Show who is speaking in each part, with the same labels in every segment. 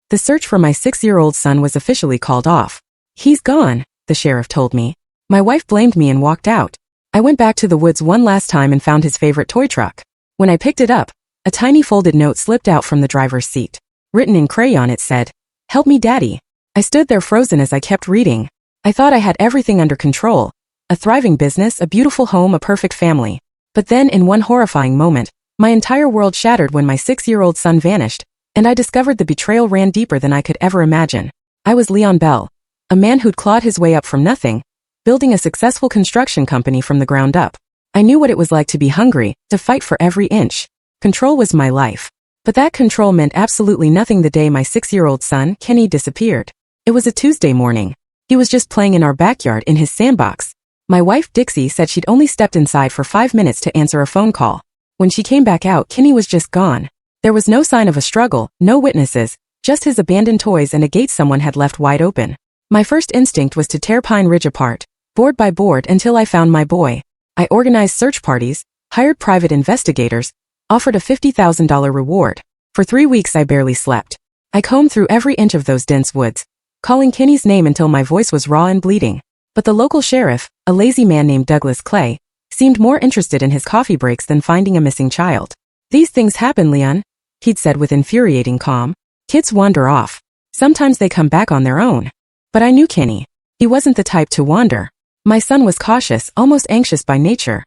Speaker 1: The search for my 6-year-old son was officially called off. He's gone, the sheriff told me. My wife blamed me and walked out. I went back to the woods one last time and found his favorite toy truck. When I picked it up, a tiny folded note slipped out from the driver's seat. Written in crayon it said, "Help me, Daddy." I stood there frozen as I kept reading. I thought I had everything under control. A thriving business, a beautiful home, a perfect family. But then in one horrifying moment, my entire world shattered when my 6-year-old son vanished, and I discovered the betrayal ran deeper than I could ever imagine. I was Leon Bell, a man who'd clawed his way up from nothing, building a successful construction company from the ground up. I knew what it was like to be hungry, to fight for every inch. Control was my life. But that control meant absolutely nothing the day my 6-year-old son, Kenny, disappeared. It was a Tuesday morning. He was just playing in our backyard in his sandbox. My wife, Dixie, said she'd only stepped inside for 5 minutes to answer a phone call. When she came back out, Kenny was just gone. There was no sign of a struggle, no witnesses, just his abandoned toys and a gate someone had left wide open. My first instinct was to tear Pine Ridge apart, board by board, until I found my boy. I organized search parties, hired private investigators, offered a $50,000 reward. For 3 weeks I barely slept. I combed through every inch of those dense woods, calling Kenny's name until my voice was raw and bleeding. But the local sheriff, a lazy man named Douglas Clay, seemed more interested in his coffee breaks than finding a missing child. "These things happen, Leon," he'd said with infuriating calm. "Kids wander off. Sometimes they come back on their own." But I knew Kenny. He wasn't the type to wander. My son was cautious, almost anxious by nature.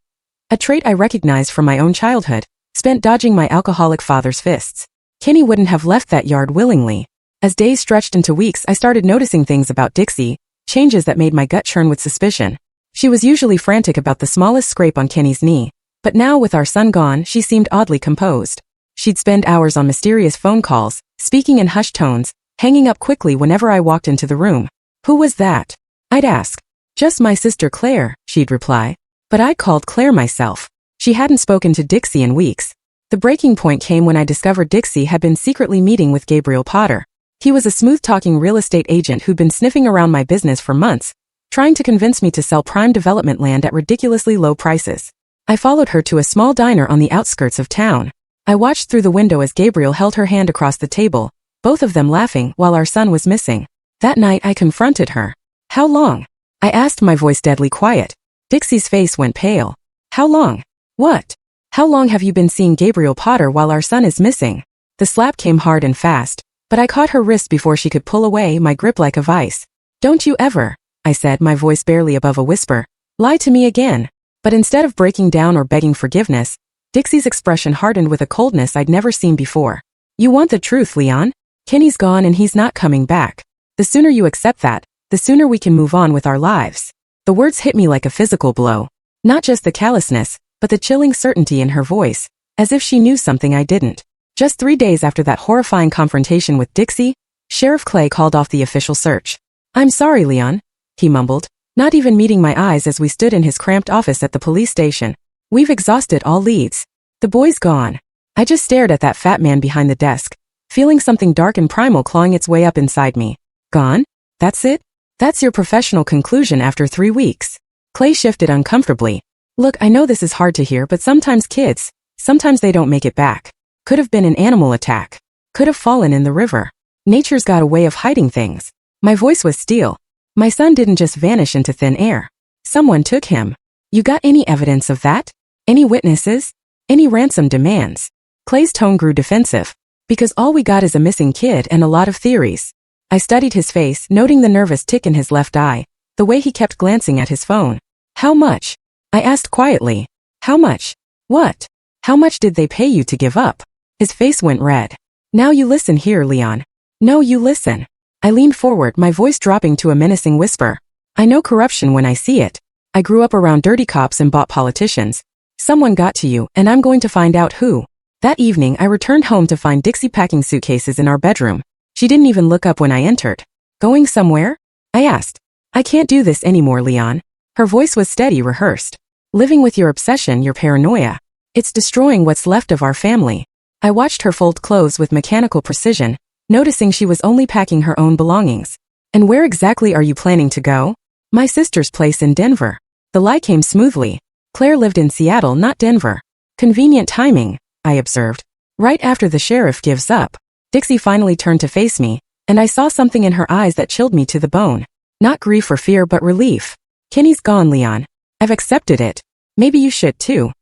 Speaker 1: A trait I recognized from my own childhood, spent dodging my alcoholic father's fists. Kenny wouldn't have left that yard willingly. As days stretched into weeks, I started noticing things about Dixie, changes that made my gut churn with suspicion. She was usually frantic about the smallest scrape on Kenny's knee, but now with our son gone, she seemed oddly composed. She'd spend hours on mysterious phone calls, speaking in hushed tones, hanging up quickly whenever I walked into the room. "Who was that?" I'd ask. "Just my sister Claire," she'd reply. But I'd called Claire myself. She hadn't spoken to Dixie in weeks. The breaking point came when I discovered Dixie had been secretly meeting with Gabriel Potter. He was a smooth-talking real estate agent who'd been sniffing around my business for months, trying to convince me to sell prime development land at ridiculously low prices. I followed her to a small diner on the outskirts of town. I watched through the window as Gabriel held her hand across the table, both of them laughing while our son was missing. That night I confronted her. "How long?" I asked, my voice deadly quiet. Dixie's face went pale. "How long? What? How long have you been seeing Gabriel Potter while our son is missing?" The slap came hard and fast, but I caught her wrist before she could pull away, my grip like a vice. "Don't you ever," I said, my voice barely above a whisper, "lie to me again." But instead of breaking down or begging forgiveness, Dixie's expression hardened with a coldness I'd never seen before. "You want the truth, Leon? Kenny's gone and he's not coming back. The sooner you accept that, the sooner we can move on with our lives." The words hit me like a physical blow. Not just the callousness, but the chilling certainty in her voice, as if she knew something I didn't. Just 3 days after that horrifying confrontation with Dixie, Sheriff Clay called off the official search. "I'm sorry, Leon," he mumbled, not even meeting my eyes as we stood in his cramped office at the police station. "We've exhausted all leads. The boy's gone." I just stared at that fat man behind the desk, feeling something dark and primal clawing its way up inside me. "Gone? That's it? That's your professional conclusion after 3 weeks?" Clay shifted uncomfortably. "Look, I know this is hard to hear, but sometimes they don't make it back. Could have been an animal attack. Could have fallen in the river. Nature's got a way of hiding things." My voice was steel. "My son didn't just vanish into thin air. Someone took him. You got any evidence of that? Any witnesses? Any ransom demands?" Clay's tone grew defensive. "Because all we got is a missing kid and a lot of theories." I studied his face, noting the nervous tick in his left eye, the way he kept glancing at his phone. "How much?" I asked quietly. "How much? What? How much did they pay you to give up?" His face went red. "Now you listen here, Leon. No, you listen." I leaned forward, my voice dropping to a menacing whisper. "I know corruption when I see it. I grew up around dirty cops and bought politicians. Someone got to you, and I'm going to find out who." That evening, I returned home to find Dixie packing suitcases in our bedroom. She didn't even look up when I entered. "Going somewhere?" I asked. "I can't do this anymore, Leon." Her voice was steady, rehearsed. "Living with your obsession, your paranoia. It's destroying what's left of our family." I watched her fold clothes with mechanical precision, noticing she was only packing her own belongings. "And where exactly are you planning to go?" "My sister's place in Denver." The lie came smoothly. Claire lived in Seattle, not Denver. "Convenient timing," I observed. "Right after the sheriff gives up." Dixie finally turned to face me, and I saw something in her eyes that chilled me to the bone. Not grief or fear but relief. Kenny's gone, Leon. I've accepted it. Maybe you should too.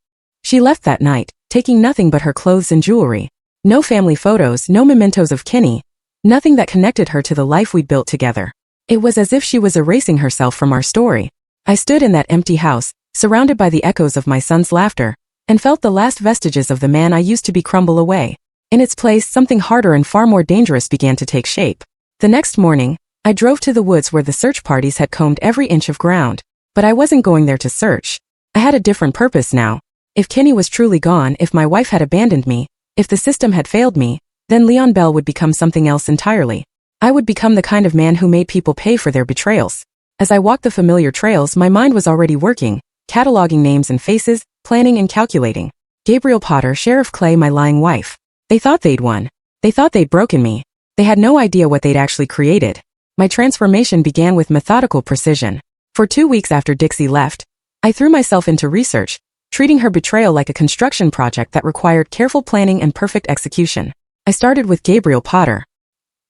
Speaker 1: She left that night, taking nothing but her clothes and jewelry. No family photos, no mementos of Kenny. Nothing that connected her to the life we'd built together. It was as if she was erasing herself from our story. I stood in that empty house, surrounded by the echoes of my son's laughter, and felt the last vestiges of the man I used to be crumble away. In its place, something harder and far more dangerous began to take shape. The next morning, I drove to the woods where the search parties had combed every inch of ground. But I wasn't going there to search. I had a different purpose now. If Kenny was truly gone, if my wife had abandoned me, if the system had failed me, then Leon Bell would become something else entirely. I would become the kind of man who made people pay for their betrayals. As I walked the familiar trails, my mind was already working, cataloging names and faces, planning and calculating. Gabriel Potter, Sheriff Clay, my lying wife. They thought they'd won. They thought they'd broken me. They had no idea what they'd actually created. My transformation began with methodical precision. For 2 weeks after Dixie left, I threw myself into research, treating her betrayal like a construction project that required careful planning and perfect execution. I started with Gabriel Potter.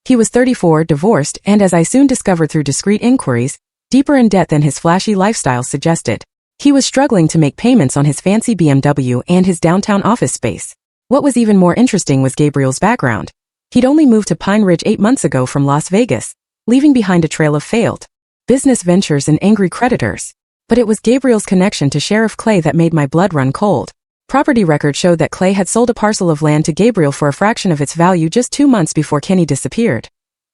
Speaker 1: He was 34, divorced, and as I soon discovered through discreet inquiries, deeper in debt than his flashy lifestyle suggested. He was struggling to make payments on his fancy BMW and his downtown office space. What was even more interesting was Gabriel's background. He'd only moved to Pine Ridge 8 months ago from Las Vegas, leaving behind a trail of failed business ventures and angry creditors. But it was Gabriel's connection to Sheriff Clay that made my blood run cold. Property records showed that Clay had sold a parcel of land to Gabriel for a fraction of its value just 2 months before Kenny disappeared.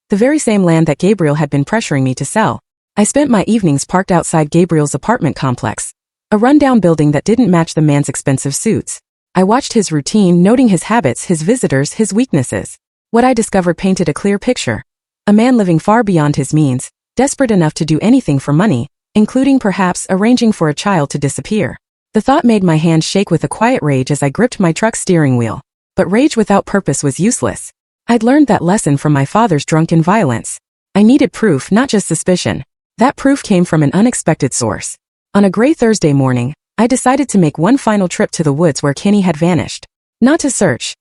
Speaker 1: The very same land that Gabriel had been pressuring me to sell. I spent my evenings parked outside Gabriel's apartment complex, a rundown building that didn't match the man's expensive suits. I watched his routine, noting his habits, his visitors, his weaknesses. What I discovered painted a clear picture. A man living far beyond his means, desperate enough to do anything for money, including perhaps arranging for a child to disappear. The thought made my hands shake with a quiet rage as I gripped my truck's steering wheel. But rage without purpose was useless. I'd learned that lesson from my father's drunken violence. I needed proof, not just suspicion. That proof came from an unexpected source. On a gray Thursday morning, I decided to make one final trip to the woods where Kenny had vanished. Not to search.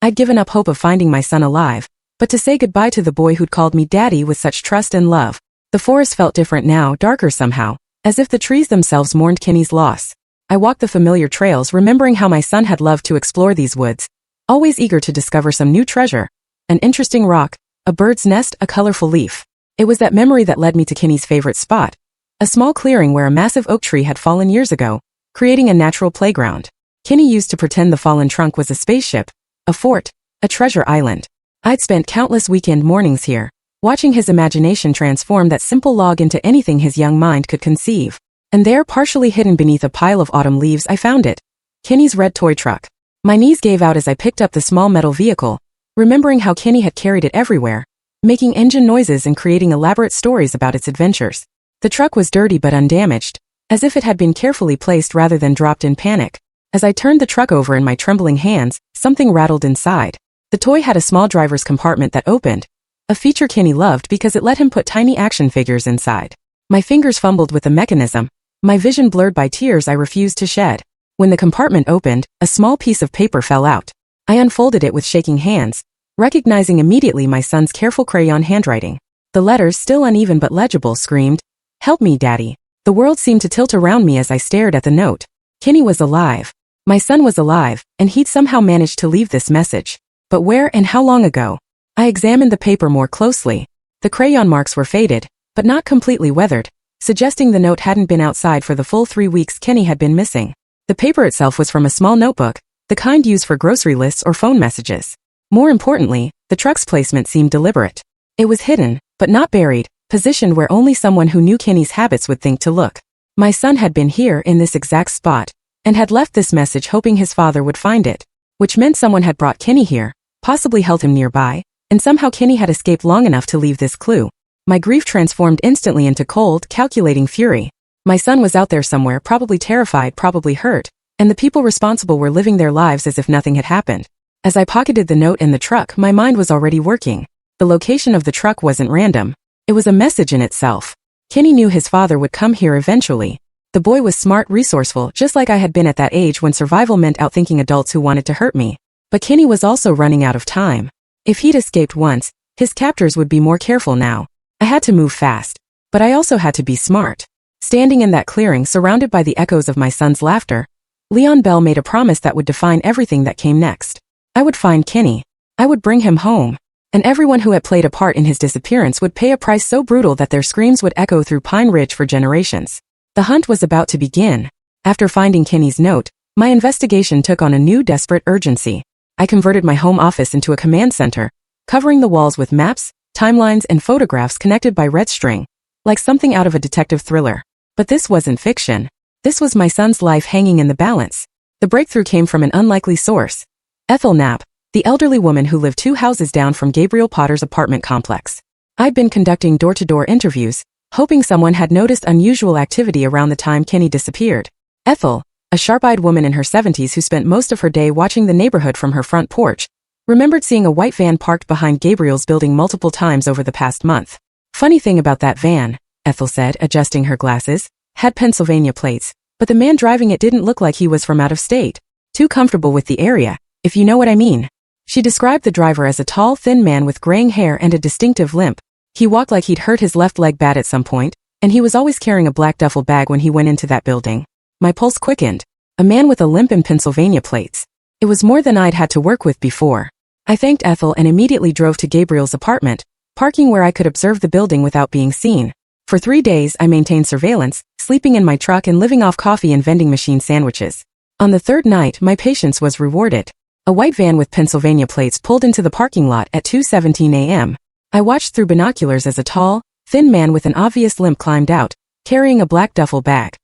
Speaker 1: I'd given up hope of finding my son alive, but to say goodbye to the boy who'd called me daddy with such trust and love. The forest felt different now, darker somehow, as if the trees themselves mourned Kenny's loss. I walked the familiar trails, remembering how my son had loved to explore these woods, always eager to discover some new treasure. An interesting rock, a bird's nest, a colorful leaf. It was that memory that led me to Kenny's favorite spot, a small clearing where a massive oak tree had fallen years ago, creating a natural playground. Kenny used to pretend the fallen trunk was a spaceship, a fort, a treasure island. I'd spent countless weekend mornings here, watching his imagination transform that simple log into anything his young mind could conceive. And there, partially hidden beneath a pile of autumn leaves, I found it. Kenny's red toy truck. My knees gave out as I picked up the small metal vehicle, remembering how Kenny had carried it everywhere, making engine noises and creating elaborate stories about its adventures. The truck was dirty but undamaged, as if it had been carefully placed rather than dropped in panic. As I turned the truck over in my trembling hands, something rattled inside. The toy had a small driver's compartment that opened, a feature Kenny loved because it let him put tiny action figures inside. My fingers fumbled with the mechanism, my vision blurred by tears I refused to shed. When the compartment opened, a small piece of paper fell out. I unfolded it with shaking hands, recognizing immediately my son's careful crayon handwriting. The letters, still uneven but legible, screamed, "Help me, Daddy." The world seemed to tilt around me as I stared at the note. Kenny was alive. My son was alive, and he'd somehow managed to leave this message. But where and how long ago? I examined the paper more closely. The crayon marks were faded, but not completely weathered, suggesting the note hadn't been outside for the full 3 weeks Kenny had been missing. The paper itself was from a small notebook, the kind used for grocery lists or phone messages. More importantly, the truck's placement seemed deliberate. It was hidden, but not buried, positioned where only someone who knew Kenny's habits would think to look. My son had been here in this exact spot, and had left this message hoping his father would find it, which meant someone had brought Kenny here, possibly held him nearby, and somehow Kenny had escaped long enough to leave this clue. My grief transformed instantly into cold, calculating fury. My son was out there somewhere, probably terrified, probably hurt, and the people responsible were living their lives as if nothing had happened. As I pocketed the note in the truck, my mind was already working. The location of the truck wasn't random. It was a message in itself. Kenny knew his father would come here eventually. The boy was smart, resourceful, just like I had been at that age when survival meant outthinking adults who wanted to hurt me. But Kenny was also running out of time. If he'd escaped once, His captors would be more careful now. I had to move fast. But I also had to be smart. Standing in that clearing surrounded by the echoes of my son's laughter, Leon Bell made a promise that would define everything that came next. I would find Kenny. I would bring him home. And everyone who had played a part in his disappearance would pay a price so brutal that their screams would echo through Pine Ridge for generations. The hunt was about to begin. After finding Kenny's note, my investigation took on a new desperate urgency. I converted my home office into a command center, covering the walls with maps, timelines, and photographs connected by red string, like something out of a detective thriller. But this wasn't fiction. This was my son's life hanging in the balance. The breakthrough came from an unlikely source. Ethel Knapp, the elderly woman who lived 2 houses down from Gabriel Potter's apartment complex. I'd been conducting door-to-door interviews, hoping someone had noticed unusual activity around the time Kenny disappeared. Ethel, a sharp-eyed woman in her 70s who spent most of her day watching the neighborhood from her front porch, remembered seeing a white van parked behind Gabriel's building multiple times over the past month. Funny thing about that van, Ethel said, adjusting her glasses, had Pennsylvania plates, but the man driving it didn't look like he was from out of state. Too comfortable with the area, if you know what I mean. She described the driver as a tall, thin man with graying hair and a distinctive limp. He walked like he'd hurt his left leg bad at some point, and he was always carrying a black duffel bag when he went into that building. My pulse quickened. A man with a limp and Pennsylvania plates. It was more than I'd had to work with before. I thanked Ethel and immediately drove to Gabriel's apartment, parking where I could observe the building without being seen. For 3 days, I maintained surveillance, sleeping in my truck and living off coffee and vending machine sandwiches. On the 3rd night, my patience was rewarded. A white van with Pennsylvania plates pulled into the parking lot at 2:17 a.m. I watched through binoculars as a tall, thin man with an obvious limp climbed out, carrying a black duffel bag.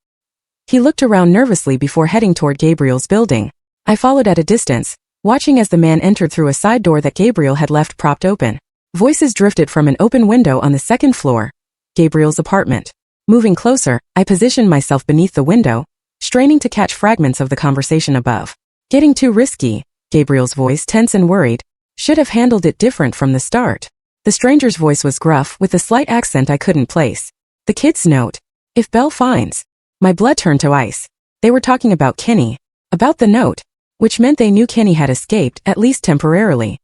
Speaker 1: He looked around nervously before heading toward Gabriel's building. I followed at a distance, watching as the man entered through a side door that Gabriel had left propped open. Voices drifted from an open window on the 2nd floor, Gabriel's apartment. Moving closer, I positioned myself beneath the window, straining to catch fragments of the conversation above. Getting too risky, Gabriel's voice tense and worried. Should have handled it different from the start. The stranger's voice was gruff with a slight accent I couldn't place. The kid's note. If Belle finds. My blood turned to ice. They were talking about Kenny. About the note. Which meant they knew Kenny had escaped, at least temporarily.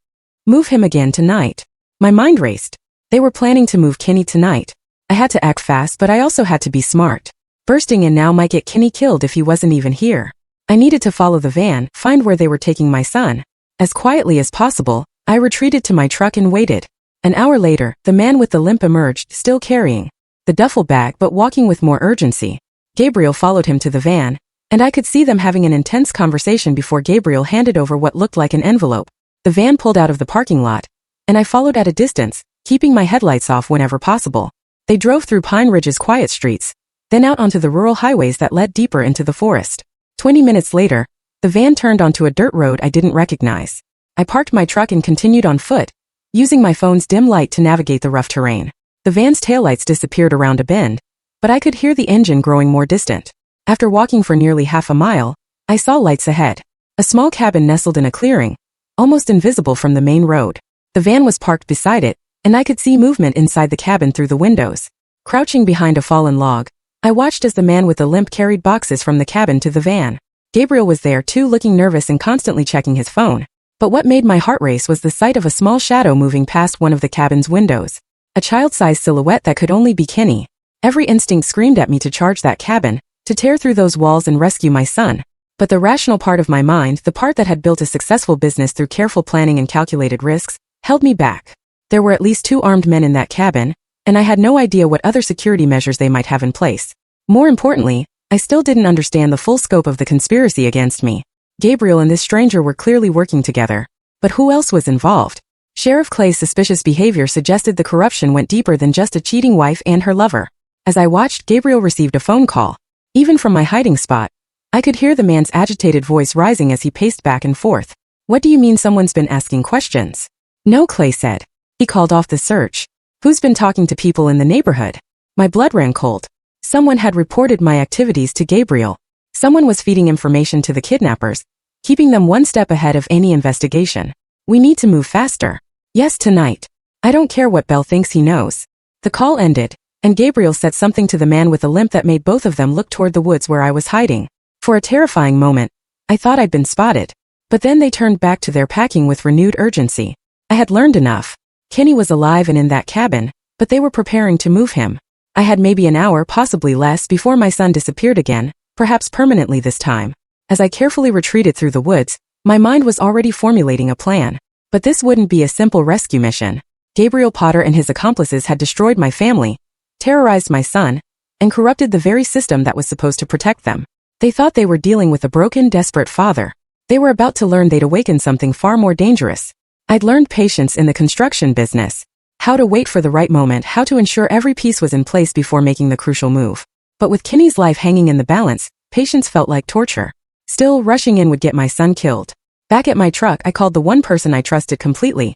Speaker 1: Move him again tonight. My mind raced. They were planning to move Kenny tonight. I had to act fast, but I also had to be smart. Bursting in now might get Kenny killed if he wasn't even here. I needed to follow the van, find where they were taking my son. As quietly as possible, I retreated to my truck and waited. An hour later, the man with the limp emerged, still carrying the duffel bag but walking with more urgency. Gabriel followed him to the van, and I could see them having an intense conversation before Gabriel handed over what looked like an envelope. The van pulled out of the parking lot, and I followed at a distance, keeping my headlights off whenever possible. They drove through Pine Ridge's quiet streets, then out onto the rural highways that led deeper into the forest. 20 minutes later, the van turned onto a dirt road I didn't recognize. I parked my truck and continued on foot, using my phone's dim light to navigate the rough terrain. The van's taillights disappeared around a bend, but I could hear the engine growing more distant. After walking for nearly half a mile, I saw lights ahead. A small cabin nestled in a clearing, almost invisible from the main road. The van was parked beside it, and I could see movement inside the cabin through the windows. Crouching behind a fallen log, I watched as the man with the limp carried boxes from the cabin to the van. Gabriel was there too, looking nervous and constantly checking his phone. But what made my heart race was the sight of a small shadow moving past one of the cabin's windows. A child-sized silhouette that could only be Kenny. Every instinct screamed at me to charge that cabin, to tear through those walls and rescue my son. But the rational part of my mind, the part that had built a successful business through careful planning and calculated risks, held me back. There were at least 2 armed men in that cabin, and I had no idea what other security measures they might have in place. More importantly, I still didn't understand the full scope of the conspiracy against me. Gabriel and this stranger were clearly working together. But who else was involved? Sheriff Clay's suspicious behavior suggested the corruption went deeper than just a cheating wife and her lover. As I watched, Gabriel received a phone call. Even from my hiding spot, I could hear the man's agitated voice rising as he paced back and forth. What do you mean someone's been asking questions? No, Clay said. He called off the search. Who's been talking to people in the neighborhood? My blood ran cold. Someone had reported my activities to Gabriel. Someone was feeding information to the kidnappers, keeping them one step ahead of any investigation. We need to move faster. Yes, tonight. I don't care what Belle thinks he knows. The call ended, and Gabriel said something to the man with a limp that made both of them look toward the woods where I was hiding. For a terrifying moment, I thought I'd been spotted. But then they turned back to their packing with renewed urgency. I had learned enough. Kenny was alive and in that cabin, but they were preparing to move him. I had maybe an hour, possibly less, before my son disappeared again, perhaps permanently this time. As I carefully retreated through the woods, my mind was already formulating a plan. But this wouldn't be a simple rescue mission. Gabriel Potter and his accomplices had destroyed my family, terrorized my son, and corrupted the very system that was supposed to protect them. They thought they were dealing with a broken, desperate father. They were about to learn they'd awakened something far more dangerous. I'd learned patience in the construction business. How to wait for the right moment, how to ensure every piece was in place before making the crucial move. But with Kenny's life hanging in the balance, patience felt like torture. Still, rushing in would get my son killed. Back at my truck, I called the one person I trusted completely.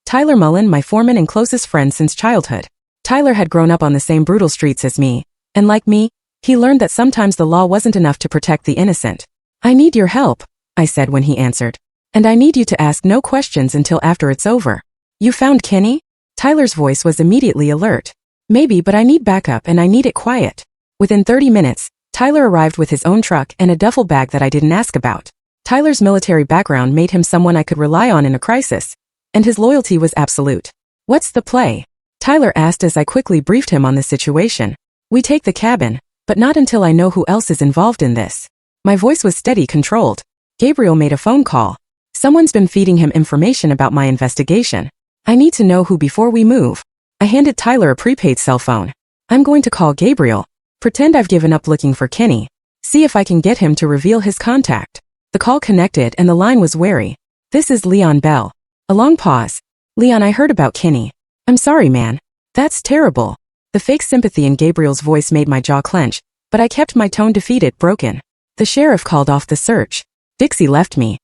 Speaker 1: Tyler Mullen, my foreman and closest friend since childhood. Tyler had grown up on the same brutal streets as me, and like me, he learned that sometimes the law wasn't enough to protect the innocent. "I need your help," I said when he answered. "And I need you to ask no questions until after it's over." "You found Kenny?" Tyler's voice was immediately alert. "Maybe, but I need backup and I need it quiet." Within 30 minutes, Tyler arrived with his own truck and a duffel bag that I didn't ask about. Tyler's military background made him someone I could rely on in a crisis, and his loyalty was absolute. "What's the play?" Tyler asked as I quickly briefed him on the situation. "We take the cabin, but not until I know who else is involved in this." My voice was steady, controlled. Gabriel made a phone call. "Someone's been feeding him information about my investigation. I need to know who before we move." I handed Tyler a prepaid cell phone. "I'm going to call Gabriel. Pretend I've given up looking for Kenny. See if I can get him to reveal his contact." The call connected and the line was wary. "This is Leon Bell." A long pause. "Leon, I heard about Kenny." "I'm sorry, man. That's terrible." The fake sympathy in Gabriel's voice made my jaw clench, but I kept my tone defeated, broken. "The sheriff called off the search. Dixie left me.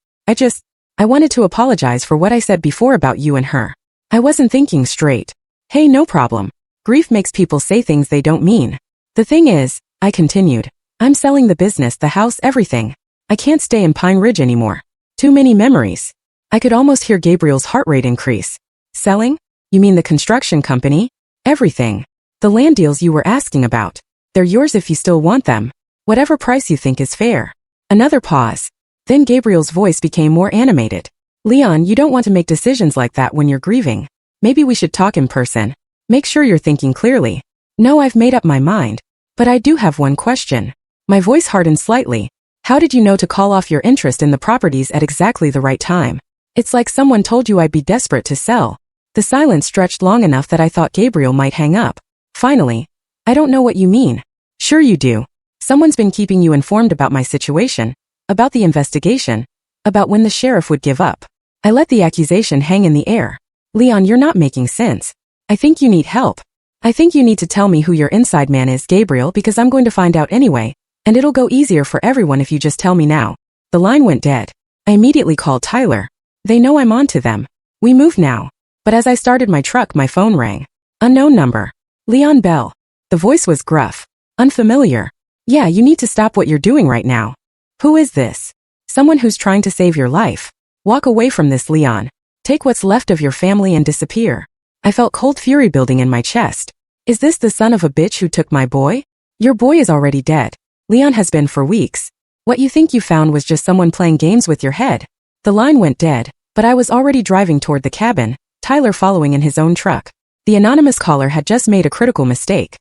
Speaker 1: I wanted to apologize for what I said before about you and her. I wasn't thinking straight." "Hey, no problem. Grief makes people say things they don't mean. The thing is," I continued, "I'm selling the business, the house, everything. I can't stay in Pine Ridge anymore. Too many memories." I could almost hear Gabriel's heart rate increase. "Selling? You mean the construction company?" "Everything. The land deals you were asking about. They're yours if you still want them. Whatever price you think is fair." Another pause. Then Gabriel's voice became more animated. "Leon, you don't want to make decisions like that when you're grieving. Maybe we should talk in person. Make sure you're thinking clearly." "No, I've made up my mind. But I do have one question." My voice hardened slightly. "How did you know to call off your interest in the properties at exactly the right time? It's like someone told you I'd be desperate to sell." The silence stretched long enough that I thought Gabriel might hang up. Finally, "I don't know what you mean." "Sure you do. Someone's been keeping you informed about my situation, about the investigation, about when the sheriff would give up." I let the accusation hang in the air. "Leon, you're not making sense. I think you need help. I think you need to tell me who your inside man is, Gabriel, because I'm going to find out anyway, and it'll go easier for everyone if you just tell me now." The line went dead. I immediately called Tyler. "They know I'm on to them. We move now." But as I started my truck, my phone rang. Unknown number. "Leon Bell." The voice was gruff. Unfamiliar. "Yeah, you need to stop what you're doing right now." "Who is this?" "Someone who's trying to save your life. Walk away from this, Leon. Take what's left of your family and disappear." I felt cold fury building in my chest. "Is this the son of a bitch who took my boy?" "Your boy is already dead. Leon has been for weeks. What you think you found was just someone playing games with your head." The line went dead, but I was already driving toward the cabin, Tyler following in his own truck. The anonymous caller had just made a critical mistake.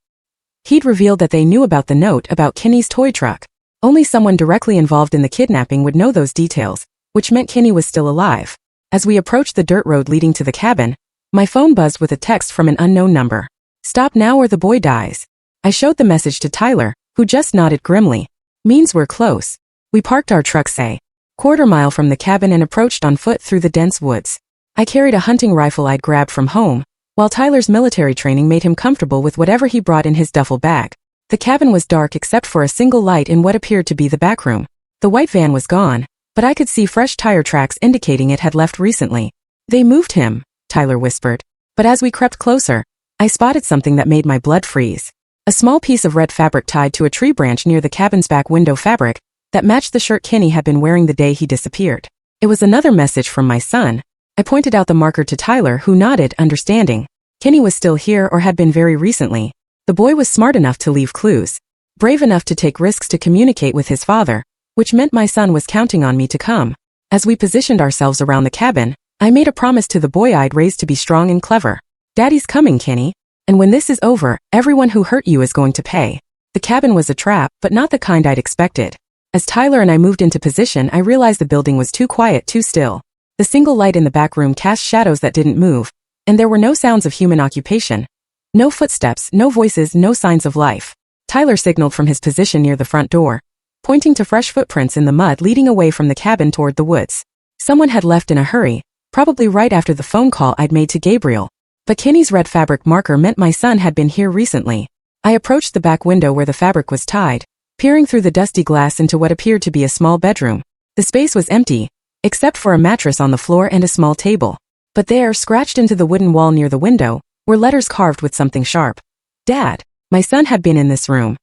Speaker 1: He'd revealed that they knew about the note about Kenny's toy truck. Only someone directly involved in the kidnapping would know those details, which meant Kenny was still alive. As we approached the dirt road leading to the cabin, my phone buzzed with a text from an unknown number. "Stop now or the boy dies." I showed the message to Tyler, who just nodded grimly. "Means we're close." We parked our truck a quarter-mile from the cabin and approached on foot through the dense woods. I carried a hunting rifle I'd grabbed from home, while Tyler's military training made him comfortable with whatever he brought in his duffel bag. The cabin was dark except for a single light in what appeared to be the back room. The white van was gone, but I could see fresh tire tracks indicating it had left recently. "They moved him," Tyler whispered. But as we crept closer, I spotted something that made my blood freeze. A small piece of red fabric tied to a tree branch near the cabin's back window, fabric that matched the shirt Kenny had been wearing the day he disappeared. It was another message from my son. I pointed out the marker to Tyler, who nodded, understanding. Kenny was still here or had been very recently. The boy was smart enough to leave clues, brave enough to take risks to communicate with his father, which meant my son was counting on me to come. As we positioned ourselves around the cabin, I made a promise to the boy I'd raised to be strong and clever. Daddy's coming, Kenny. And when this is over, everyone who hurt you is going to pay. The cabin was a trap, but not the kind I'd expected. As Tyler and I moved into position, I realized the building was too quiet, too still. The single light in the back room cast shadows that didn't move, and there were no sounds of human occupation. No footsteps, no voices, no signs of life. Tyler signaled from his position near the front door, pointing to fresh footprints in the mud leading away from the cabin toward the woods. Someone had left in a hurry, probably right after the phone call I'd made to Gabriel. But Kenny's red fabric marker meant my son had been here recently. I approached the back window where the fabric was tied, peering through the dusty glass into what appeared to be a small bedroom. The space was empty, except for a mattress on the floor and a small table. But there, scratched into the wooden wall near the window, were letters carved with something sharp. Dad. My son had been in this room.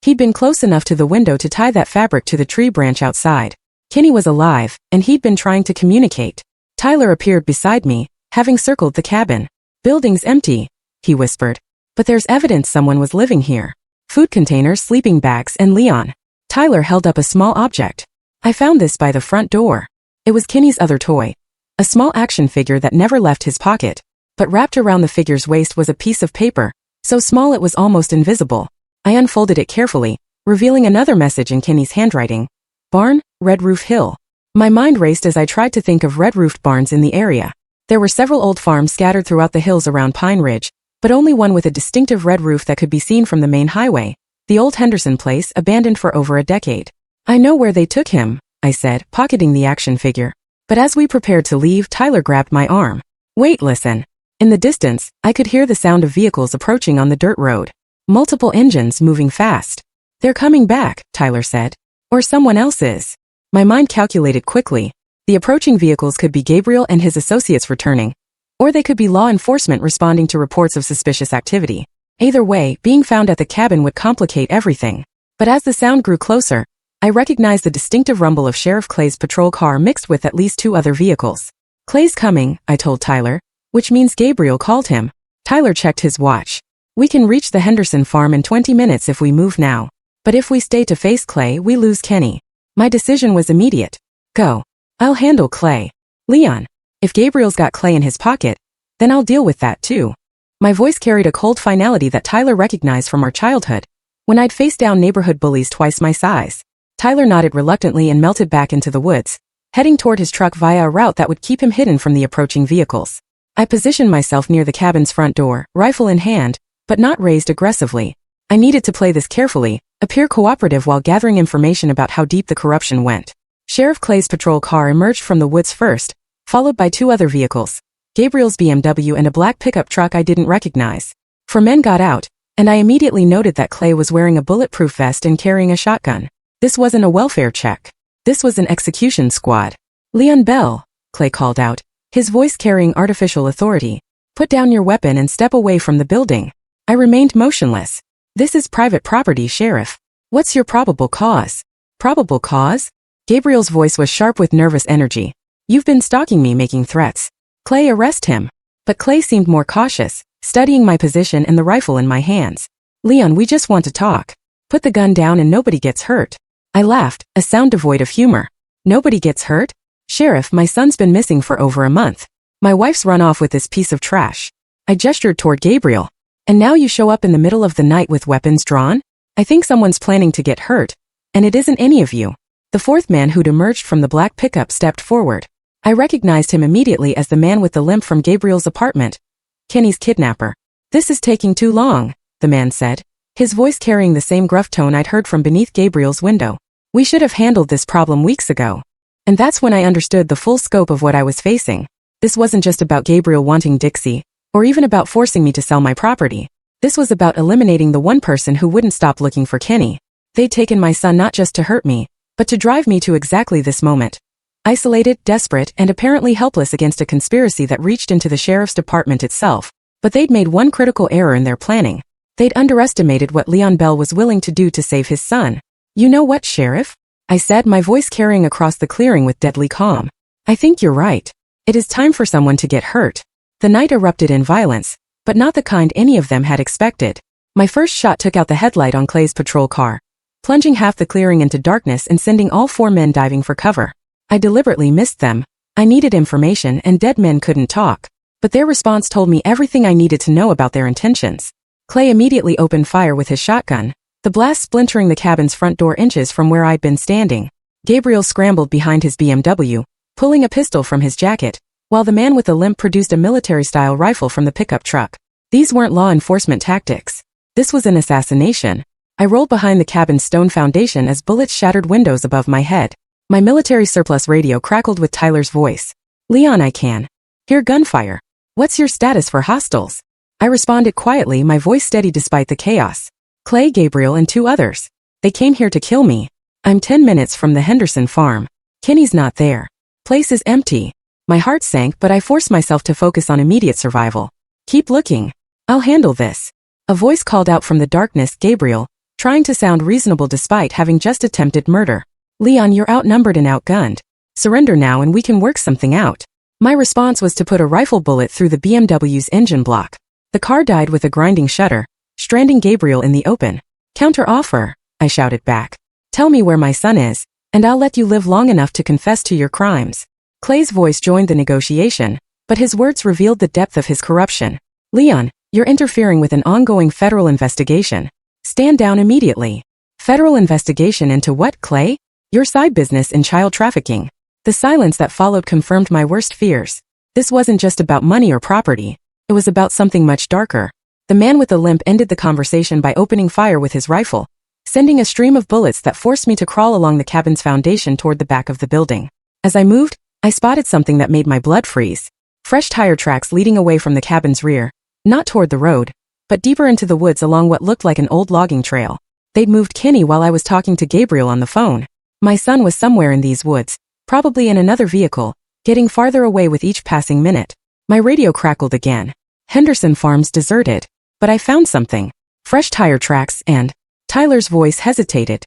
Speaker 1: He'd been close enough to the window to tie that fabric to the tree branch outside. Kenny was alive, and he'd been trying to communicate. Tyler appeared beside me, having circled the cabin. Building's empty, he whispered. But there's evidence someone was living here. Food containers, sleeping bags, and Leon. Tyler held up a small object. I found this by the front door. It was Kenny's other toy. A small action figure that never left his pocket. But wrapped around the figure's waist was a piece of paper, so small it was almost invisible. I unfolded it carefully, revealing another message in Kenny's handwriting. Barn, Red Roof Hill. My mind raced as I tried to think of red-roofed barns in the area. There were several old farms scattered throughout the hills around Pine Ridge, but only one with a distinctive red roof that could be seen from the main highway, the old Henderson place abandoned for over a decade. I know where they took him, I said, pocketing the action figure. But as we prepared to leave, Tyler grabbed my arm. Wait, listen. In the distance, I could hear the sound of vehicles approaching on the dirt road. Multiple engines moving fast. They're coming back, Tyler said. Or someone else is. My mind calculated quickly. The approaching vehicles could be Gabriel and his associates returning. Or they could be law enforcement responding to reports of suspicious activity. Either way, being found at the cabin would complicate everything. But as the sound grew closer, I recognized the distinctive rumble of Sheriff Clay's patrol car mixed with at least 2 other vehicles. Clay's coming, I told Tyler, which means Gabriel called him. Tyler checked his watch. We can reach the Henderson farm in 20 minutes if we move now. But if we stay to face Clay, we lose Kenny. My decision was immediate. Go. I'll handle Clay. Leon. If Gabriel's got Clay in his pocket, then I'll deal with that too. My voice carried a cold finality that Tyler recognized from our childhood, when I'd faced down neighborhood bullies twice my size. Tyler nodded reluctantly and melted back into the woods, heading toward his truck via a route that would keep him hidden from the approaching vehicles. I positioned myself near the cabin's front door, rifle in hand, but not raised aggressively. I needed to play this carefully, appear cooperative while gathering information about how deep the corruption went. Sheriff Clay's patrol car emerged from the woods first, followed by 2 other vehicles, Gabriel's BMW and a black pickup truck I didn't recognize. 4 men got out, and I immediately noted that Clay was wearing a bulletproof vest and carrying a shotgun. This wasn't a welfare check. This was an execution squad. Leon Bell, Clay called out, his voice carrying artificial authority. Put down your weapon and step away from the building. I remained motionless. This is private property, Sheriff. What's your probable cause? Probable cause? Gabriel's voice was sharp with nervous energy. You've been stalking me, making threats. Clay, arrest him. But Clay seemed more cautious, studying my position and the rifle in my hands. Leon, we just want to talk. Put the gun down and nobody gets hurt. I laughed, a sound devoid of humor. Nobody gets hurt? Sheriff, my son's been missing for over a month. My wife's run off with this piece of trash. I gestured toward Gabriel. And now you show up in the middle of the night with weapons drawn? I think someone's planning to get hurt. And it isn't any of you. The 4th man who'd emerged from the black pickup stepped forward. I recognized him immediately as the man with the limp from Gabriel's apartment. Kenny's kidnapper. This is taking too long, the man said, his voice carrying the same gruff tone I'd heard from beneath Gabriel's window. We should have handled this problem weeks ago. And that's when I understood the full scope of what I was facing. This wasn't just about Gabriel wanting Dixie, or even about forcing me to sell my property. This was about eliminating the one person who wouldn't stop looking for Kenny. They'd taken my son not just to hurt me, but to drive me to exactly this moment. Isolated, desperate, and apparently helpless against a conspiracy that reached into the sheriff's department itself. But they'd made one critical error in their planning. They'd underestimated what Leon Bell was willing to do to save his son. You know what, Sheriff? I said, my voice carrying across the clearing with deadly calm. I think you're right. It is time for someone to get hurt. The night erupted in violence, but not the kind any of them had expected. My first shot took out the headlight on Clay's patrol car, plunging half the clearing into darkness and sending all 4 men diving for cover. I deliberately missed them, I needed information and dead men couldn't talk. But their response told me everything I needed to know about their intentions. Clay immediately opened fire with his shotgun, the blast splintering the cabin's front door inches from where I'd been standing. Gabriel scrambled behind his BMW, pulling a pistol from his jacket, while the man with the limp produced a military-style rifle from the pickup truck. These weren't law enforcement tactics. This was an assassination. I rolled behind the cabin's stone foundation as bullets shattered windows above my head. My military surplus radio crackled with Tyler's voice. Leon, I can hear gunfire. What's your status for hostiles? I responded quietly, my voice steady despite the chaos. Clay, Gabriel, and 2 others. They came here to kill me. I'm 10 minutes from the Henderson farm. Kenny's not there. Place is empty. My heart sank, but I forced myself to focus on immediate survival. Keep looking. I'll handle this. A voice called out from the darkness, Gabriel, trying to sound reasonable despite having just attempted murder. Leon, you're outnumbered and outgunned. Surrender now and we can work something out. My response was to put a rifle bullet through the BMW's engine block. The car died with a grinding shudder, stranding Gabriel in the open. Counter offer, I shouted back. Tell me where my son is, and I'll let you live long enough to confess to your crimes. Clay's voice joined the negotiation, but his words revealed the depth of his corruption. Leon, you're interfering with an ongoing federal investigation. Stand down immediately. Federal investigation into what, Clay? Your side business in child trafficking. The silence that followed confirmed my worst fears. This wasn't just about money or property. It was about something much darker. The man with the limp ended the conversation by opening fire with his rifle, sending a stream of bullets that forced me to crawl along the cabin's foundation toward the back of the building. As I moved, I spotted something that made my blood freeze. Fresh tire tracks leading away from the cabin's rear, not toward the road, but deeper into the woods along what looked like an old logging trail. They'd moved Kenny while I was talking to Gabriel on the phone. My son was somewhere in these woods, probably in another vehicle, getting farther away with each passing minute. My radio crackled again. Henderson Farms deserted. But I found something. Fresh tire tracks and... Tyler's voice hesitated.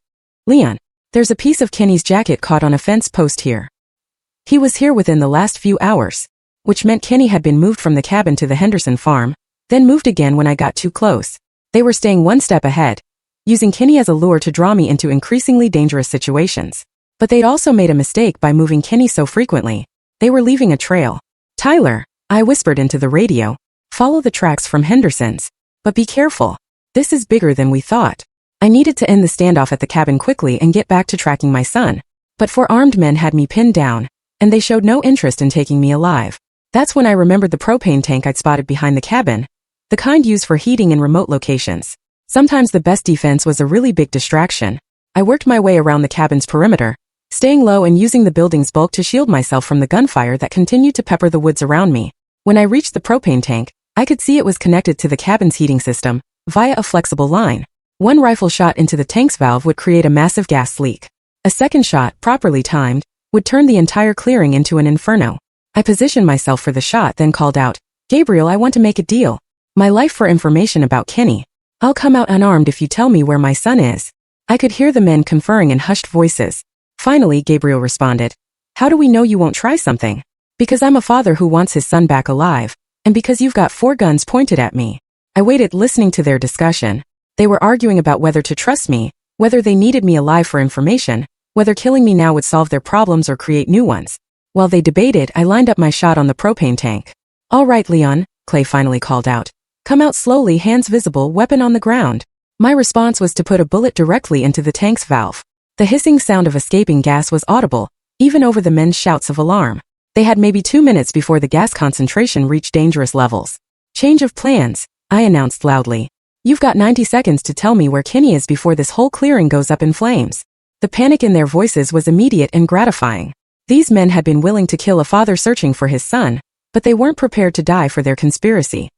Speaker 1: Leon, there's a piece of Kenny's jacket caught on a fence post here. He was here within the last few hours, which meant Kenny had been moved from the cabin to the Henderson farm, then moved again when I got too close. They were staying one step ahead, using Kenny as a lure to draw me into increasingly dangerous situations. But they'd also made a mistake by moving Kenny so frequently. They were leaving a trail. Tyler, I whispered into the radio, follow the tracks from Henderson's. But be careful. This is bigger than we thought. I needed to end the standoff at the cabin quickly and get back to tracking my son. But 4 armed men had me pinned down, and they showed no interest in taking me alive. That's when I remembered the propane tank I'd spotted behind the cabin, the kind used for heating in remote locations. Sometimes the best defense was a really big distraction. I worked my way around the cabin's perimeter, staying low and using the building's bulk to shield myself from the gunfire that continued to pepper the woods around me. When I reached the propane tank, I could see it was connected to the cabin's heating system via a flexible line. One rifle shot into the tank's valve would create a massive gas leak. A second shot, properly timed, would turn the entire clearing into an inferno. I positioned myself for the shot, then called out, Gabriel, I want to make a deal. My life for information about Kenny. I'll come out unarmed if you tell me where my son is. I could hear the men conferring in hushed voices. Finally, Gabriel responded, How do we know you won't try something? Because I'm a father who wants his son back alive, and because you've got 4 guns pointed at me. I waited, listening to their discussion. They were arguing about whether to trust me, whether they needed me alive for information, whether killing me now would solve their problems or create new ones. While they debated, I lined up my shot on the propane tank. All right, Leon, Clay finally called out. Come out slowly, hands visible, weapon on the ground. My response was to put a bullet directly into the tank's valve. The hissing sound of escaping gas was audible, even over the men's shouts of alarm. They had maybe 2 minutes before the gas concentration reached dangerous levels. Change of plans, I announced loudly. You've got 90 seconds to tell me where Kenny is before this whole clearing goes up in flames. The panic in their voices was immediate and gratifying. These men had been willing to kill a father searching for his son, but they weren't prepared to die for their conspiracy.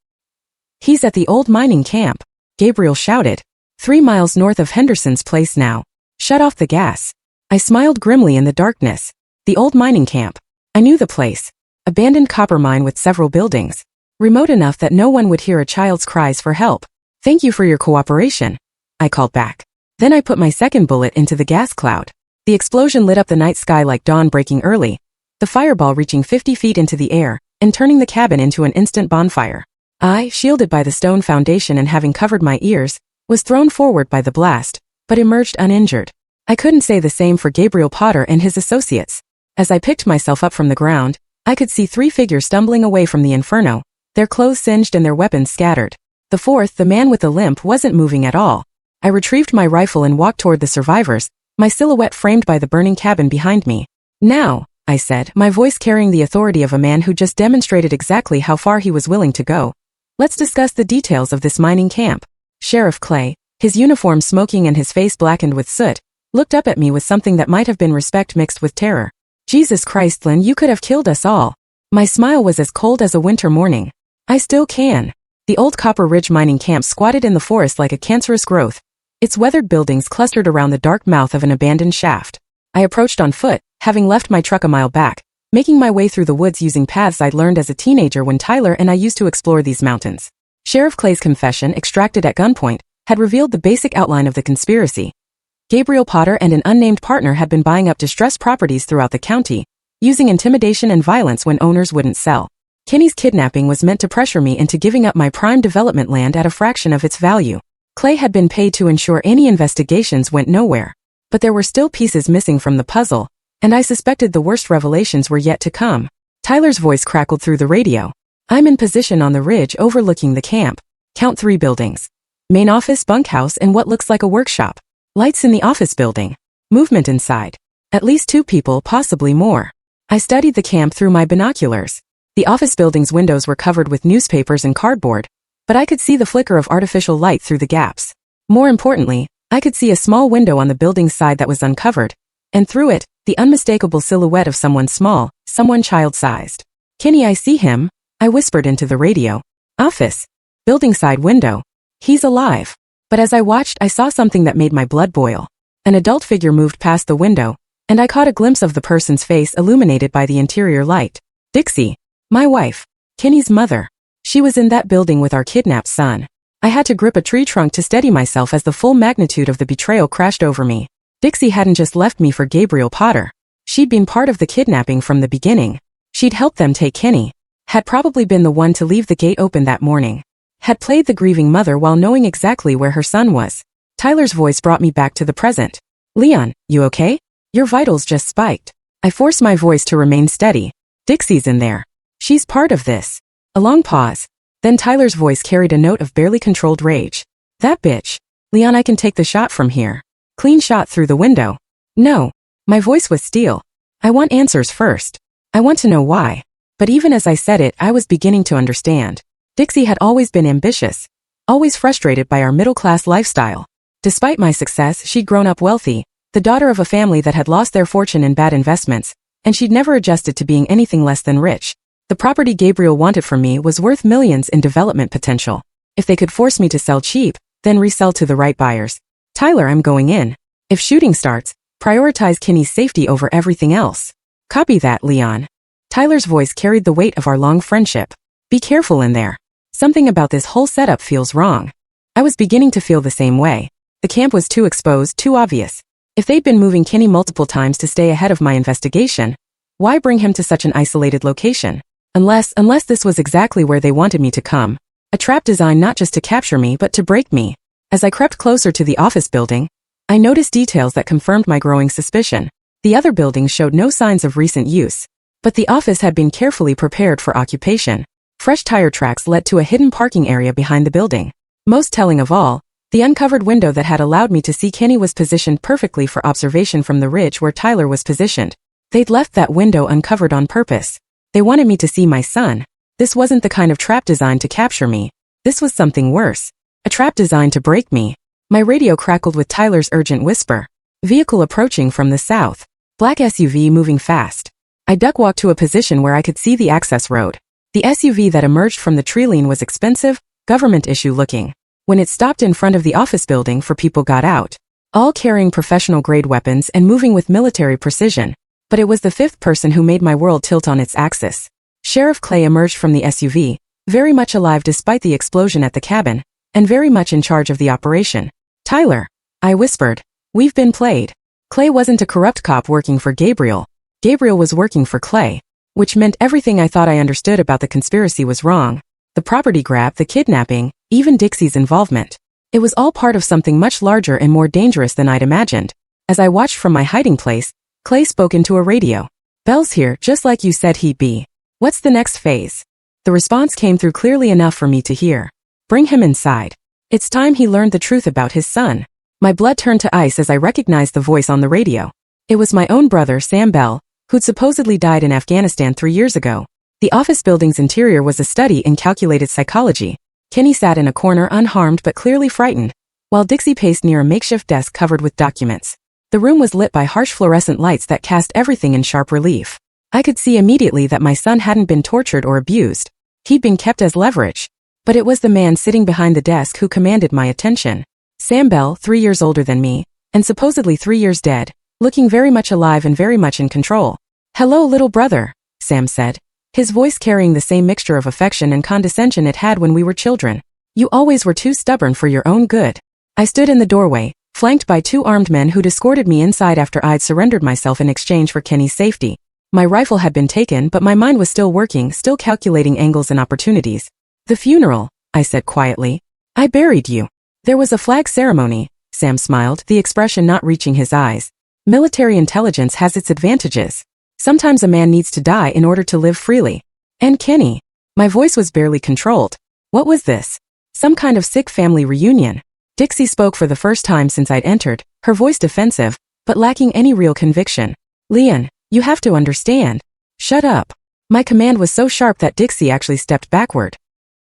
Speaker 1: He's at the old mining camp, Gabriel shouted. 3 miles north of Henderson's place now. Shut off the gas. I smiled grimly in the darkness. The old mining camp. I knew the place. Abandoned copper mine with several buildings. Remote enough that no one would hear a child's cries for help. Thank you for your cooperation, I called back. Then I put my second bullet into the gas cloud. The explosion lit up the night sky like dawn breaking early, the fireball reaching 50 feet into the air and turning the cabin into an instant bonfire. I, shielded by the stone foundation and having covered my ears, was thrown forward by the blast, but emerged uninjured. I couldn't say the same for Gabriel Potter and his associates. As I picked myself up from the ground, I could see 3 figures stumbling away from the inferno, their clothes singed and their weapons scattered. The fourth, the man with the limp, wasn't moving at all. I retrieved my rifle and walked toward the survivors, my silhouette framed by the burning cabin behind me. "Now," I said, my voice carrying the authority of a man who just demonstrated exactly how far he was willing to go. "Let's discuss the details of this mining camp." Sheriff Clay, his uniform smoking and his face blackened with soot, looked up at me with something that might have been respect mixed with terror. "Jesus Christ, Lynn, you could have killed us all." My smile was as cold as a winter morning. "I still can." The old Copper Ridge mining camp squatted in the forest like a cancerous growth, its weathered buildings clustered around the dark mouth of an abandoned shaft. I approached on foot, having left my truck a mile back, making my way through the woods using paths I'd learned as a teenager when Tyler and I used to explore these mountains. Sheriff Clay's confession, extracted at gunpoint, had revealed the basic outline of the conspiracy. Gabriel Potter and an unnamed partner had been buying up distressed properties throughout the county, using intimidation and violence when owners wouldn't sell. Kenny's kidnapping was meant to pressure me into giving up my prime development land at a fraction of its value. Clay had been paid to ensure any investigations went nowhere. But there were still pieces missing from the puzzle, and I suspected the worst revelations were yet to come. Tyler's voice crackled through the radio. "I'm in position on the ridge overlooking the camp. Count 3 buildings. Main office, bunkhouse, and what looks like a workshop. Lights in the office building. Movement inside. At least 2 people, possibly more." I studied the camp through my binoculars. The office building's windows were covered with newspapers and cardboard, but I could see the flicker of artificial light through the gaps. More importantly, I could see a small window on the building's side that was uncovered, and through it, the unmistakable silhouette of someone small, someone child-sized. "Kenny, I see him," I whispered into the radio. "Office. Building side window. He's alive." But as I watched, I saw something that made my blood boil. An adult figure moved past the window, and I caught a glimpse of the person's face illuminated by the interior light. Dixie. My wife. Kenny's mother. She was in that building with our kidnapped son. I had to grip a tree trunk to steady myself as the full magnitude of the betrayal crashed over me. Dixie hadn't just left me for Gabriel Potter. She'd been part of the kidnapping from the beginning. She'd helped them take Kenny. Had probably been the one to leave the gate open that morning. Had played the grieving mother while knowing exactly where her son was. Tyler's voice brought me back to the present. "Leon, you okay? Your vitals just spiked." I forced my voice to remain steady. "Dixie's in there. She's part of this." A long pause. Then Tyler's voice carried a note of barely controlled rage. "That bitch. Leon, I can take the shot from here." Clean shot through the window. "No." My voice was steel. "I want answers first. I want to know why." But even as I said it, I was beginning to understand. Dixie had always been ambitious, always frustrated by our middle-class lifestyle. Despite my success, she'd grown up wealthy, the daughter of a family that had lost their fortune in bad investments, and she'd never adjusted to being anything less than rich. The property Gabriel wanted from me was worth millions in development potential. If they could force me to sell cheap, then resell to the right buyers. "Tyler, I'm going in. If shooting starts, prioritize Kenny's safety over everything else." "Copy that, Leon." Tyler's voice carried the weight of our long friendship. "Be careful in there. Something about this whole setup feels wrong." I was beginning to feel the same way. The camp was too exposed, too obvious. If they'd been moving Kenny multiple times to stay ahead of my investigation, why bring him to such an isolated location? Unless this was exactly where they wanted me to come. A trap designed not just to capture me but to break me. As I crept closer to the office building, I noticed details that confirmed my growing suspicion. The other buildings showed no signs of recent use, but the office had been carefully prepared for occupation. Fresh tire tracks led to a hidden parking area behind the building. Most telling of all, the uncovered window that had allowed me to see Kenny was positioned perfectly for observation from the ridge where Tyler was positioned. They'd left that window uncovered on purpose. They wanted me to see my son. This wasn't the kind of trap designed to capture me. This was something worse. A trap designed to break me. My radio crackled with Tyler's urgent whisper. Vehicle approaching from the south. Black SUV moving fast. I duck-walked to a position where I could see the access road. The SUV that emerged from the tree line was expensive, government-issue looking. When it stopped in front of the office building, 4 people got out, all carrying professional-grade weapons and moving with military precision. But it was the 5th person who made my world tilt on its axis. Sheriff Clay emerged from the SUV, very much alive despite the explosion at the cabin, and very much in charge of the operation. "Tyler," I whispered, "we've been played." Clay wasn't a corrupt cop working for Gabriel. Gabriel was working for Clay, which meant everything I thought I understood about the conspiracy was wrong. The property grab, the kidnapping, even Dixie's involvement. It was all part of something much larger and more dangerous than I'd imagined. As I watched from my hiding place, Clay spoke into a radio. Belle's here, just like you said he'd be. What's the next phase? The response came through clearly enough for me to hear. Bring him inside. It's time he learned the truth about his son. My blood turned to ice as I recognized the voice on the radio. It was my own brother, Sam Bell, who'd supposedly died in Afghanistan 3 years ago. The office building's interior was a study in calculated psychology. Kenny sat in a corner unharmed but clearly frightened, while Dixie paced near a makeshift desk covered with documents. The room was lit by harsh fluorescent lights that cast everything in sharp relief. I could see immediately that my son hadn't been tortured or abused. He'd been kept as leverage. But it was the man sitting behind the desk who commanded my attention. Sam Bell, 3 years older than me, and supposedly 3 years dead, looking very much alive and very much in control. "Hello, little brother," Sam said, his voice carrying the same mixture of affection and condescension it had when we were children. "You always were too stubborn for your own good." I stood in the doorway, flanked by 2 armed men who'd escorted me inside after I'd surrendered myself in exchange for Kenny's safety. My rifle had been taken, but my mind was still working, still calculating angles and opportunities. "The funeral," I said quietly. "I buried you." "There was a flag ceremony," Sam smiled, the expression not reaching his eyes. "Military intelligence has its advantages. Sometimes a man needs to die in order to live freely. And Kenny." My voice was barely controlled. What was this? Some kind of sick family reunion? Dixie spoke for the first time since I'd entered, her voice defensive, but lacking any real conviction. "Leon, you have to understand." "Shut up." My command was so sharp that Dixie actually stepped backward.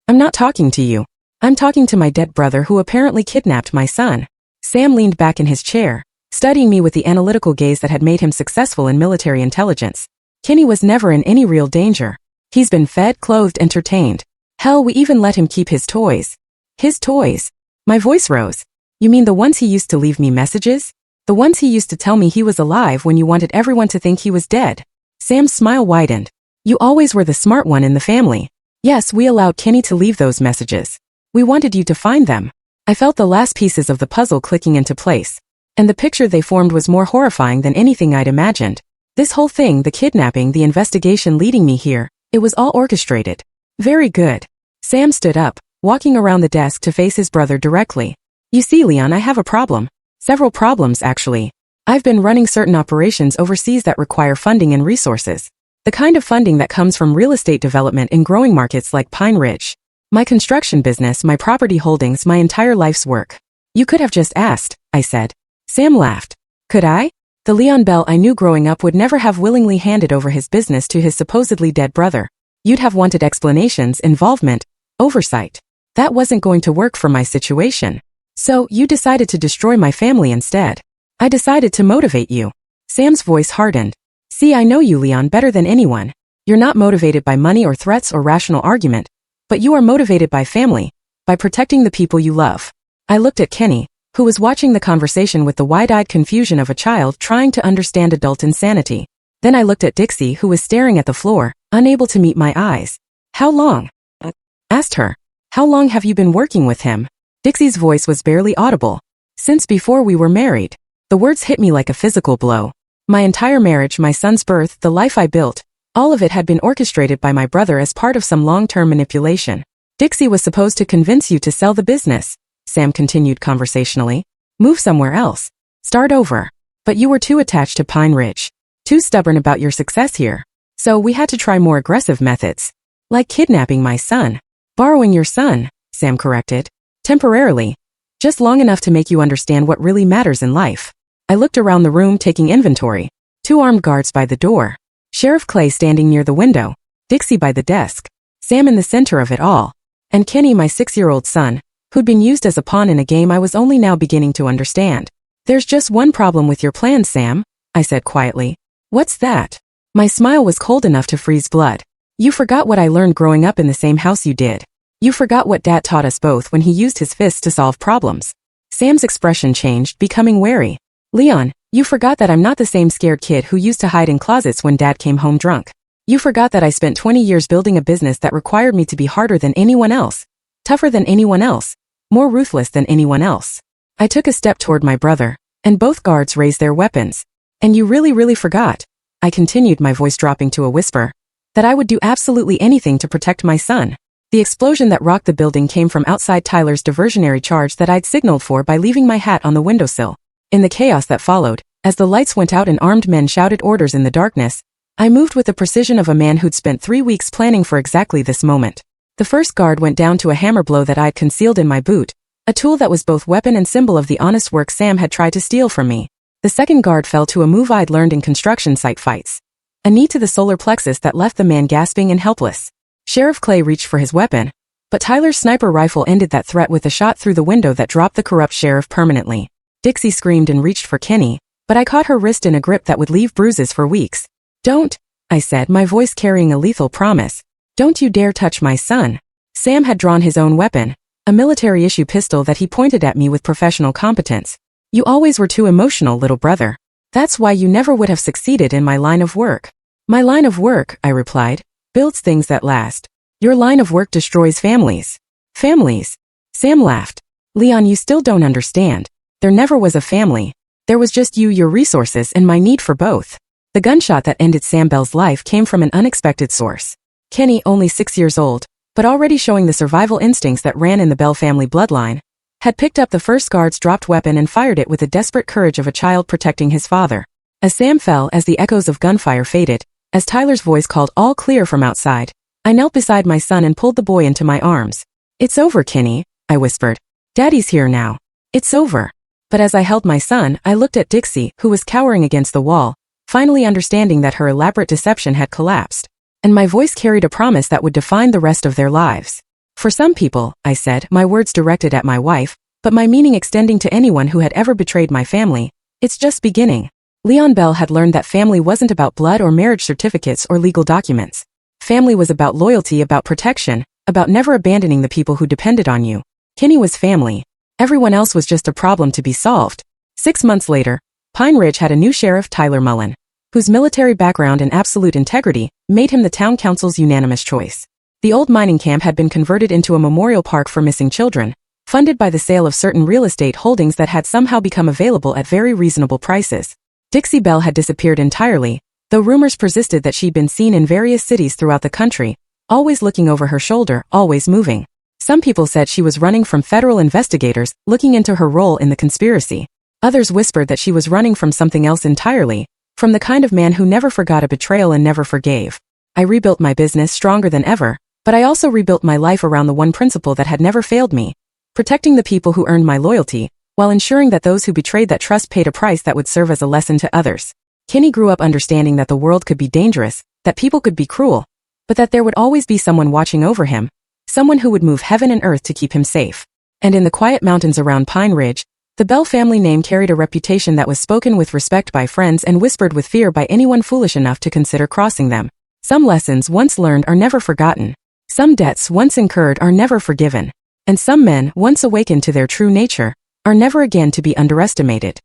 Speaker 1: "I'm not talking to you. I'm talking to my dead brother who apparently kidnapped my son." Sam leaned back in his chair, studying me with the analytical gaze that had made him successful in military intelligence. "Kenny was never in any real danger. He's been fed, clothed, entertained. Hell, we even let him keep his toys." "His toys?" My voice rose. "You mean the ones he used to leave me messages? The ones he used to tell me he was alive when you wanted everyone to think he was dead?" Sam's smile widened. "You always were the smart one in the family. Yes, we allowed Kenny to leave those messages. We wanted you to find them." I felt the last pieces of the puzzle clicking into place. And the picture they formed was more horrifying than anything I'd imagined. This whole thing, the kidnapping, the investigation leading me here, it was all orchestrated. "Very good." Sam stood up, walking around the desk to face his brother directly. "You see, Leon, I have a problem. Several problems, actually. I've been running certain operations overseas that require funding and resources. The kind of funding that comes from real estate development in growing markets like Pine Ridge. My construction business, my property holdings, my entire life's work." "You could have just asked," I said. Sam laughed. "Could I?" The Leon Bell I knew growing up would never have willingly handed over his business to his supposedly dead brother. You'd have wanted explanations, involvement, oversight. That wasn't going to work for my situation. So, you decided to destroy my family instead. I decided to motivate you. Sam's voice hardened. "See, I know you, Leon, better than anyone. You're not motivated by money or threats or rational argument, but you are motivated by family, by protecting the people you love." I looked at Kenny, who was watching the conversation with the wide-eyed confusion of a child trying to understand adult insanity. Then I looked at Dixie, who was staring at the floor, unable to meet my eyes. "How long?" I asked her. "How long have you been working with him?" Dixie's voice was barely audible. "Since before we were married." The words hit me like a physical blow. My entire marriage, my son's birth, the life I built, all of it had been orchestrated by my brother as part of some long-term manipulation. "Dixie was supposed to convince you to sell the business," Sam continued conversationally. "Move somewhere else. Start over. But you were too attached to Pine Ridge. Too stubborn about your success here. So we had to try more aggressive methods. Like kidnapping my son. Borrowing your son," Sam corrected. "Temporarily. Just long enough to make you understand what really matters in life." I looked around the room taking inventory. 2 armed guards by the door. Sheriff Clay standing near the window. Dixie by the desk. Sam in the center of it all. And Kenny, my 6-year-old son, who'd been used as a pawn in a game I was only now beginning to understand. "There's just one problem with your plan, Sam," I said quietly. "What's that?" My smile was cold enough to freeze blood. "You forgot what I learned growing up in the same house you did. You forgot what Dad taught us both when he used his fists to solve problems." Sam's expression changed, becoming wary. "Leon, you forgot that I'm not the same scared kid who used to hide in closets when Dad came home drunk. You forgot that I spent 20 years building a business that required me to be harder than anyone else, tougher than anyone else, more ruthless than anyone else." I took a step toward my brother, and both guards raised their weapons. "And you really forgot," I continued, my voice dropping to a whisper, "that I would do absolutely anything to protect my son." The explosion that rocked the building came from outside Tyler's diversionary charge that I'd signaled for by leaving my hat on the windowsill. In the chaos that followed, as the lights went out and armed men shouted orders in the darkness, I moved with the precision of a man who'd spent 3 weeks planning for exactly this moment. The first guard went down to a hammer blow that I'd concealed in my boot, a tool that was both weapon and symbol of the honest work Sam had tried to steal from me. The second guard fell to a move I'd learned in construction site fights. A knee to the solar plexus that left the man gasping and helpless. Sheriff Clay reached for his weapon, but Tyler's sniper rifle ended that threat with a shot through the window that dropped the corrupt sheriff permanently. Dixie screamed and reached for Kenny, but I caught her wrist in a grip that would leave bruises for weeks. "Don't," I said, my voice carrying a lethal promise. "Don't you dare touch my son." Sam had drawn his own weapon, a military-issue pistol that he pointed at me with professional competence. "You always were too emotional, little brother. That's why you never would have succeeded in my line of work." "My line of work," I replied, "builds things that last. Your line of work destroys families." "Families?" Sam laughed. "Leon, you still don't understand. There never was a family. There was just you, your resources, and my need for both." The gunshot that ended Sam Bell's life came from an unexpected source. Kenny, only 6 years old, but already showing the survival instincts that ran in the Bell family bloodline, had picked up the first guard's dropped weapon and fired it with the desperate courage of a child protecting his father. As Sam fell, as the echoes of gunfire faded, as Tyler's voice called all clear from outside, I knelt beside my son and pulled the boy into my arms. "It's over, Kenny," I whispered. "Daddy's here now. It's over." But as I held my son, I looked at Dixie, who was cowering against the wall, finally understanding that her elaborate deception had collapsed. And my voice carried a promise that would define the rest of their lives. "For some people," I said, my words directed at my wife, but my meaning extending to anyone who had ever betrayed my family, "it's just beginning." Leon Bell had learned that family wasn't about blood or marriage certificates or legal documents. Family was about loyalty, about protection, about never abandoning the people who depended on you. Kenny was family. Everyone else was just a problem to be solved. 6 months later, Pine Ridge had a new sheriff, Tyler Mullen, whose military background and absolute integrity made him the town council's unanimous choice. The old mining camp had been converted into a memorial park for missing children, funded by the sale of certain real estate holdings that had somehow become available at very reasonable prices. Dixie Bell had disappeared entirely, though rumors persisted that she'd been seen in various cities throughout the country, always looking over her shoulder, always moving. Some people said she was running from federal investigators looking into her role in the conspiracy. Others whispered that she was running from something else entirely, from the kind of man who never forgot a betrayal and never forgave. I rebuilt my business stronger than ever, but I also rebuilt my life around the one principle that had never failed me: protecting the people who earned my loyalty, while ensuring that those who betrayed that trust paid a price that would serve as a lesson to others. Kenny grew up understanding that the world could be dangerous, that people could be cruel, but that there would always be someone watching over him, someone who would move heaven and earth to keep him safe. And in the quiet mountains around Pine Ridge, the Bell family name carried a reputation that was spoken with respect by friends and whispered with fear by anyone foolish enough to consider crossing them. Some lessons once learned are never forgotten. Some debts once incurred are never forgiven. And some men, once awakened to their true nature, are never again to be underestimated.